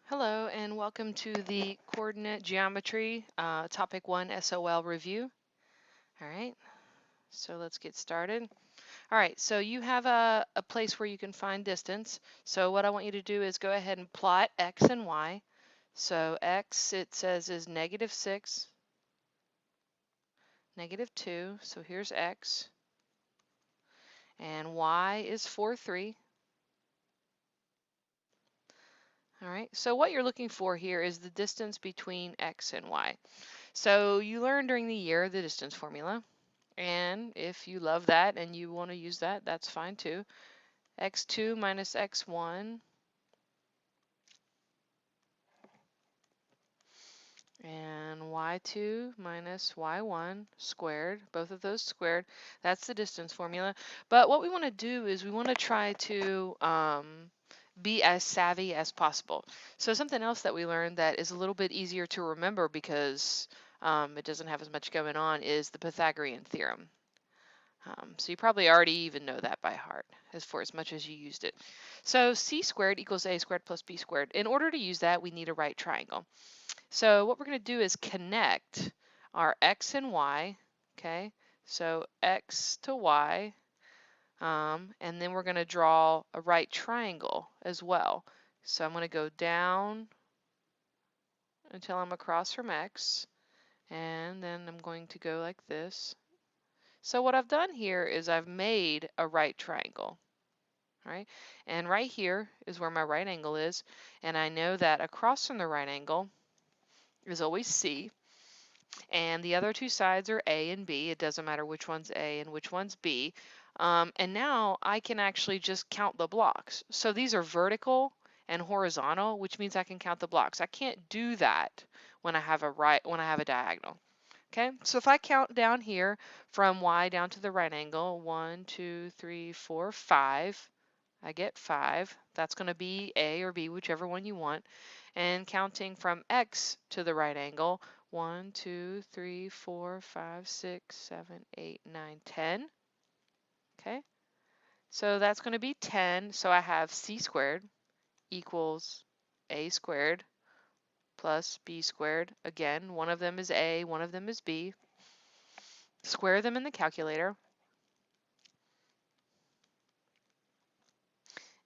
Hello and welcome to the Coordinate Geometry Topic 1 SOL review. All right, so let's get started. All right, so you have a place where you can find distance. So what I want you to do is go ahead and plot x and y. So x, it says, is -6, -2. So here's x. And y is 4, 3. All right, so what you're looking for here is the distance between x and y. So you learned during the year the distance formula. And if you love that and you want to use that, that's fine too. X2 minus x1 and y2 minus y1 squared, both of those squared. That's the distance formula. But what we want to do is we want to try to be as savvy as possible. So something else that we learned that is a little bit easier to remember because it doesn't have as much going on is the Pythagorean theorem. So you probably already even know that by heart as much as you used it. So c squared equals a squared plus b squared. In order to use that, we need a right triangle. So what we're going to do is connect our x and y, okay? So x to y, and then we're going to draw a right triangle as well. So I'm going to go down until I'm across from x, and then I'm going to go like this. So what I've done here is I've made a right triangle. Right? And right here is where my right angle is, and I know that across from the right angle is always C, and the other two sides are A and B. It doesn't matter which one's A and which one's B. And now I can actually just count the blocks. So these are vertical and horizontal, which means I can count the blocks. I can't do that when I have a diagonal. Okay, so if I count down here from Y down to the right angle, 1, 2, 3, 4, 5, I get 5. That's going to be A or B, whichever one you want. And counting from X to the right angle, 1, 2, 3, 4, 5, 6, 7, 8, 9, 10. Okay, so that's going to be 10. So I have C squared equals A squared plus B squared. Again, one of them is A, one of them is B. Square them in the calculator.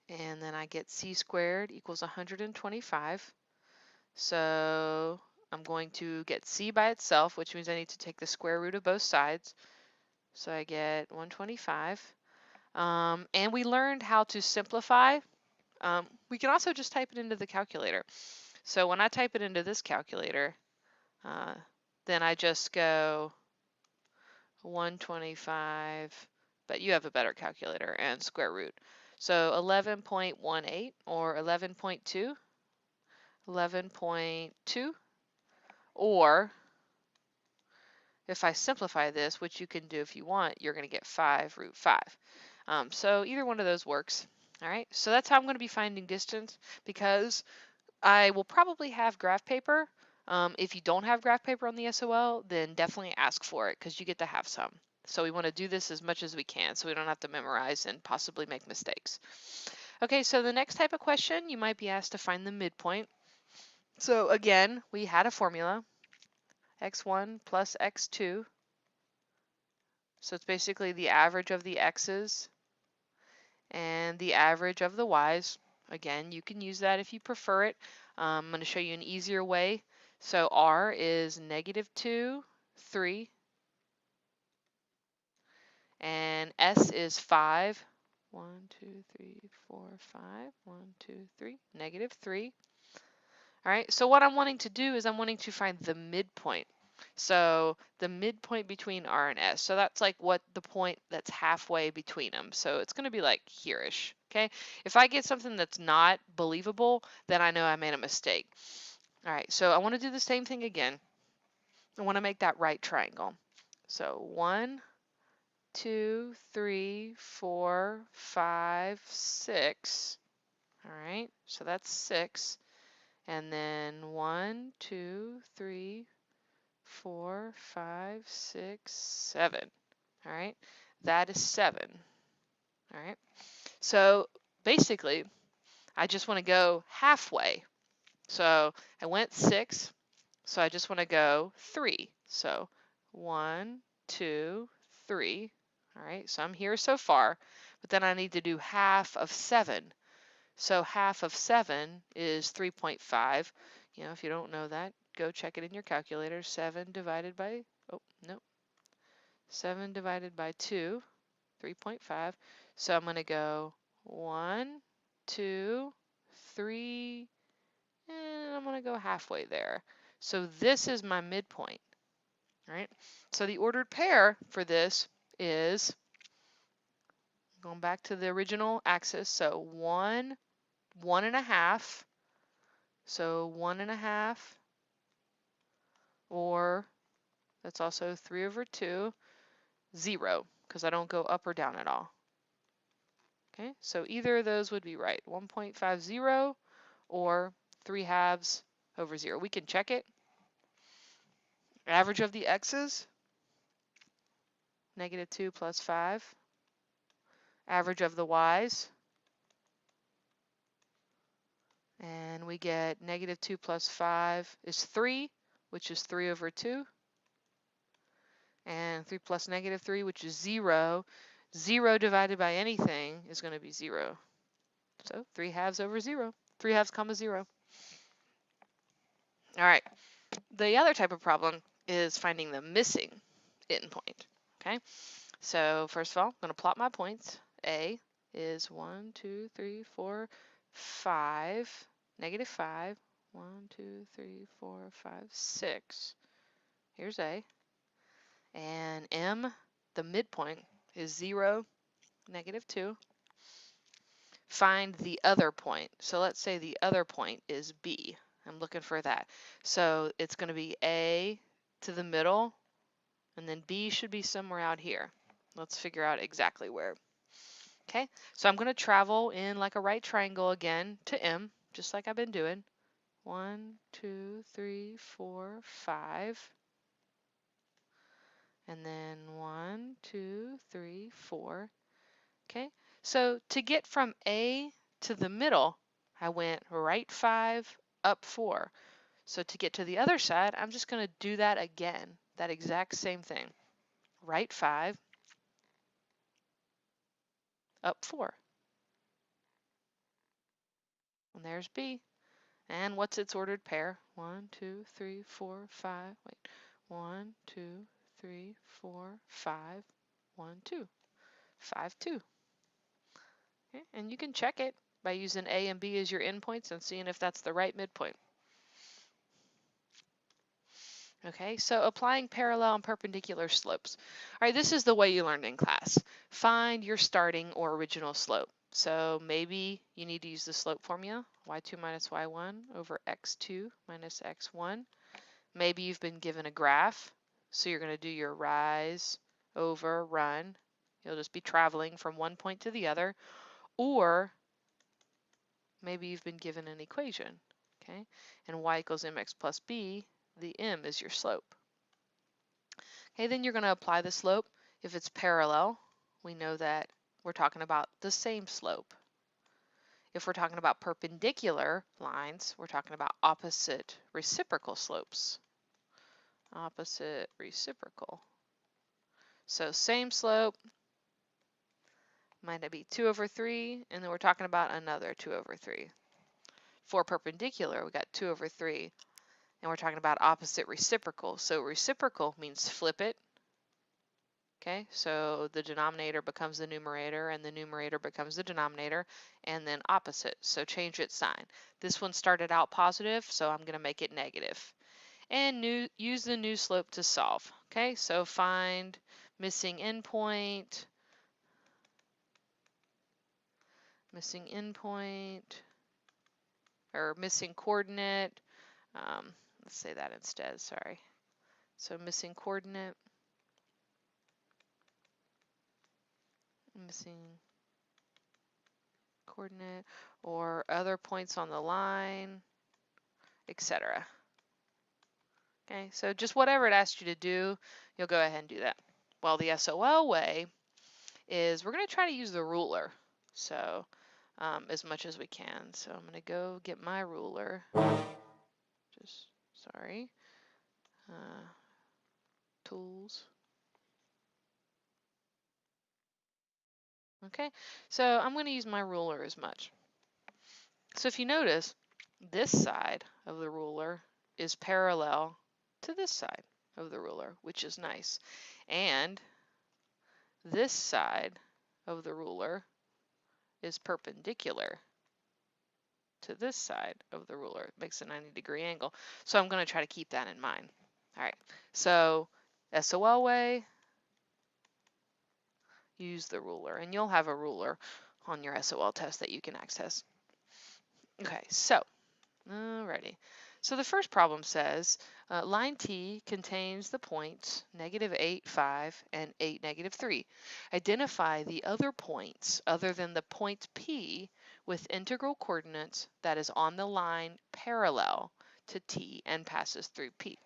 And then I get C squared equals 125. So I'm going to get C by itself, which means I need to take the square root of both sides. So I get 125. And we learned how to simplify. We can also just type it into the calculator. So when I type it into this calculator, then I just go 125, but you have a better calculator, and square root. So 11.18 or 11.2, 11.2, or if I simplify this, which you can do if you want, you're going to get 5 root 5. So either one of those works. All right, so that's how I'm going to be finding distance because I will probably have graph paper. If you don't have graph paper on the SOL, then definitely ask for it because you get to have some. So we want to do this as much as we can so we don't have to memorize and possibly make mistakes. Okay, so the next type of question, you might be asked to find the midpoint. So again, we had a formula, x1 plus x2. So it's basically the average of the x's and the average of the y's. Again, you can use that if you prefer it. I'm going to show you an easier way. So r is -2, 3, and s is 5. 1, 2, 3, 4, 5. 1, 2, 3, -3. All right, so what I'm wanting to do is I'm wanting to find the midpoint. So the midpoint between R and S. So that's like what the point that's halfway between them. So it's going to be like here-ish, okay? If I get something that's not believable, then I know I made a mistake. All right, so I want to do the same thing again. I want to make that right triangle. So 1, 2, 3, 4, 5, 6. All right, so that's 6. And then 1, 2, 3, 4, 5, 6, 7. All right, that is 7. All right, so basically, I just want to go halfway. So I went 6, so I just want to go 3. So 1, 2, 3. All right, so I'm here so far, but then I need to do half of 7. So half of 7 is 3.5. You know, if you don't know that, go check it in your calculator. 7 divided by, oh, no, 7 divided by 2, 3.5. So I'm going to go 1, 2, 3, and I'm going to go halfway there. So this is my midpoint, right? So the ordered pair for this is going back to the original axis. So 1, 1.5. So 1.5, or that's also 3 over 2, 0, because I don't go up or down at all. Okay, so either of those would be right, 1.50 or 3 halves over 0. We can check it. Average of the x's, -2 plus 5. Average of the y's, and we get -2 plus 5 is 3, which is 3 over 2. And 3 plus -3, which is 0. 0 divided by anything is going to be 0. So 3 halves over 0. 3 halves comma 0. All right. The other type of problem is finding the missing endpoint. Okay. So first of all, I'm going to plot my points. A is 1, 2, 3, 4, 5, -5. 1, 2, 3, 4, 5, 6. Here's A. And M, the midpoint, is 0, -2. Find the other point. So let's say the other point is B. I'm looking for that. So it's going to be A to the middle, and then B should be somewhere out here. Let's figure out exactly where. Okay, so I'm going to travel in like a right triangle again to M, just like I've been doing. 1, 2, 3, 4, 5. And then 1, 2, 3, 4. Okay, so to get from A to the middle, I went right 5, up 4. So to get to the other side, I'm just going to do that again, that exact same thing. Right 5, up 4. And there's B. And what's its ordered pair? 1, 2, 3, 4, 5. Wait, 1, 2, 3, 4, 5, 1, 2. 5, 2. Okay, and you can check it by using A and B as your endpoints and seeing if that's the right midpoint. Okay, so applying parallel and perpendicular slopes. All right, this is the way you learned in class. Find your starting or original slope. So maybe you need to use the slope formula, y2 minus y1 over x2 minus x1. Maybe you've been given a graph, so you're going to do your rise over run. You'll just be traveling from one point to the other. Or maybe you've been given an equation, okay? And y equals mx plus b, the m is your slope. Okay, then you're going to apply the slope. If it's parallel, we know that we're talking about the same slope. If we're talking about perpendicular lines, we're talking about opposite reciprocal slopes. Opposite reciprocal. So same slope, might be 2 over 3, and then we're talking about another 2 over 3. For perpendicular, we got 2 over 3, and we're talking about opposite reciprocal. So reciprocal means flip it. Okay, so the denominator becomes the numerator, and the numerator becomes the denominator, and then opposite. So change its sign. This one started out positive, so I'm going to make it negative. And use the new slope to solve. Okay, so find missing endpoint, or missing coordinate. Let's say that instead, sorry. So missing coordinate, or other points on the line, etc. Okay, so just whatever it asks you to do, you'll go ahead and do that. Well, the SOL way is we're going to try to use the ruler, so as much as we can. So I'm going to go get my ruler. just, sorry, tools. Okay, so I'm going to use my ruler as much. So if you notice, this side of the ruler is parallel to this side of the ruler, which is nice. And this side of the ruler is perpendicular to this side of the ruler. It makes a 90-degree angle. So I'm going to try to keep that in mind. All right, so SOL way, use the ruler. And you'll have a ruler on your SOL test that you can access. Okay, so, alrighty. So the first problem says, line T contains the points -8, 5, and 8, -3. Identify the other points other than the point P with integral coordinates that is on the line parallel to T and passes through P.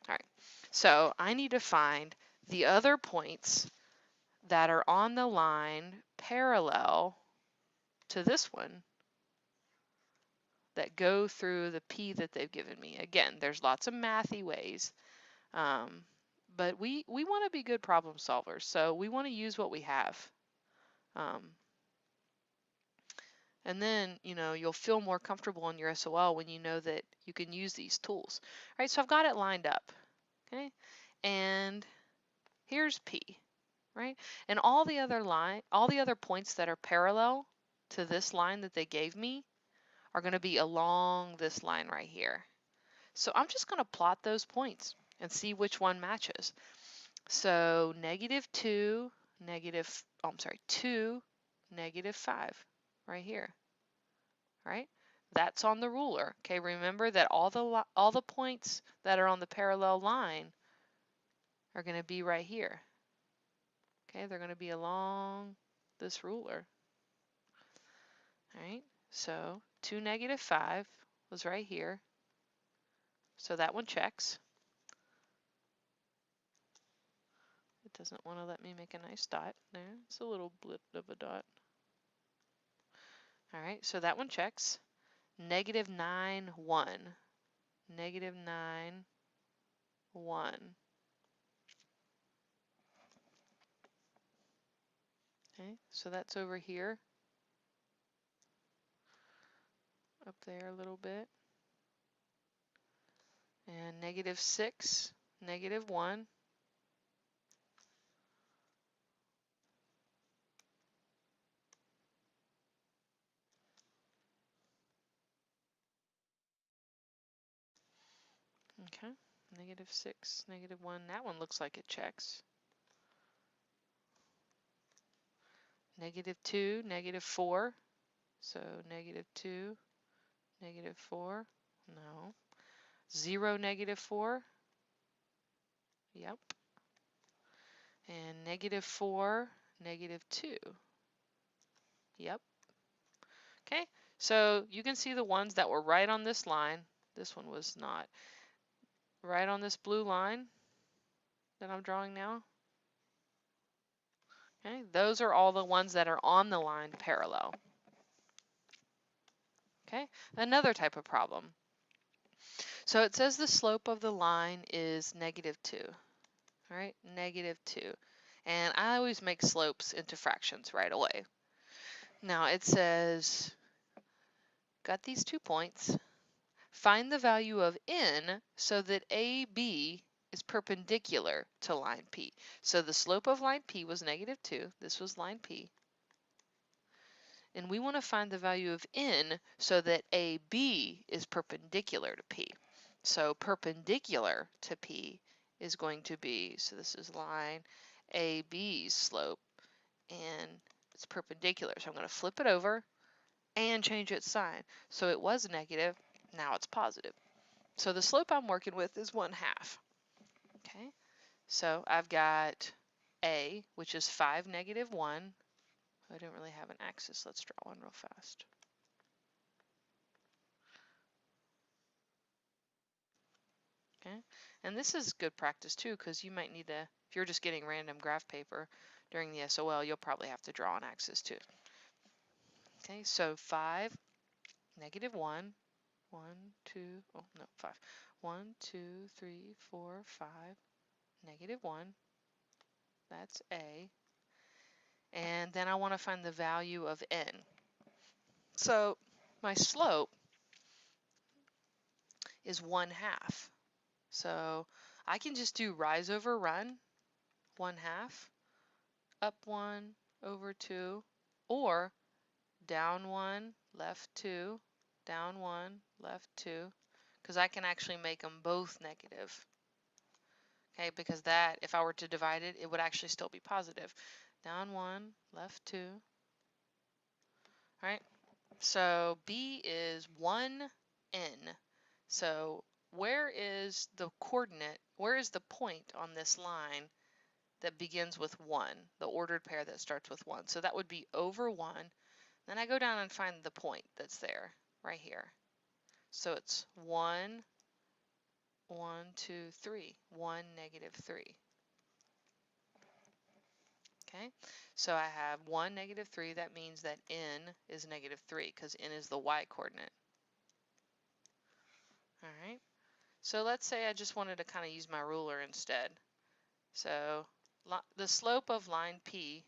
All right, so I need to find the other points that are on the line parallel to this one that go through the P that they've given me. Again, there's lots of mathy ways, but we want to be good problem solvers, so we want to use what we have. And then, you know, you'll feel more comfortable in your SOL when you know that you can use these tools. All right, so I've got it lined up, okay? And here's P, right? And all the other points that are parallel to this line that they gave me are going to be along this line right here. So I'm just going to plot those points and see which one matches. So -2, -2, -5 right here, right? That's on the ruler. Okay, remember that all the points that are on the parallel line are going to be right here. Okay, they're going to be along this ruler. All right, so 2, -5 was right here. So that one checks. It doesn't want to let me make a nice dot there. It's a little blip of a dot. All right, so that one checks. -9, 1. -9, 1. Okay, so that's over here. Up there a little bit. And -6, -1. Okay, -6, -1. That one looks like it checks. -2, -4. So -2, -4. No. 0, -4. Yep. And -4, -2. Yep. Okay, so you can see the ones that were right on this line. This one was not. Right on this blue line that I'm drawing now. Okay, those are all the ones that are on the line parallel. Okay, another type of problem. So it says the slope of the line is -2. All right, -2. And I always make slopes into fractions right away. Now it says, got these 2 points. Find the value of n so that AB is perpendicular to line P. So the slope of line P was -2. This was line P. And we want to find the value of n so that AB is perpendicular to P. So perpendicular to P is going to be, so this is line AB's slope, and it's perpendicular. So I'm going to flip it over and change its sign. So it was negative, now it's positive. So the slope I'm working with is 1/2. Okay, so I've got A, which is 5, -1. I don't really have an axis. Let's draw one real fast. Okay, and this is good practice too, because you might need to, if you're just getting random graph paper during the SOL, you'll probably have to draw an axis too. Okay, so 5, -1. 1, 2, oh no, 5. 1, 2, 3, 4, 5, -1. That's A. And then I want to find the value of n. So my slope is 1/2. So I can just do rise over run, 1/2, up 1 over 2, or down 1, left 2, down 1, left 2, because I can actually make them both negative. Okay, because that, if I were to divide it, it would actually still be positive. Down 1, left 2. All right, so B is 1n. So where is the coordinate, where is the point on this line that begins with 1, the ordered pair that starts with 1? So that would be over 1. Then I go down and find the point that's there, right here. So it's 1, 1, 2, 3, 1, -3. Okay, so I have 1, -3. That means that n is -3 because n is the y coordinate. All right, so let's say I just wanted to kind of use my ruler instead. So the slope of line P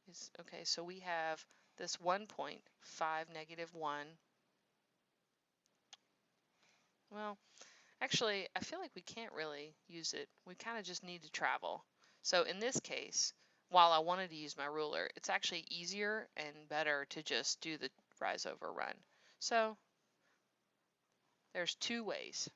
is, okay, so we have this 1 point, 5, -1. Well, actually, I feel like we can't really use it. We kind of just need to travel. So in this case, while I wanted to use my ruler, it's actually easier and better to just do the rise over run. So there's two ways.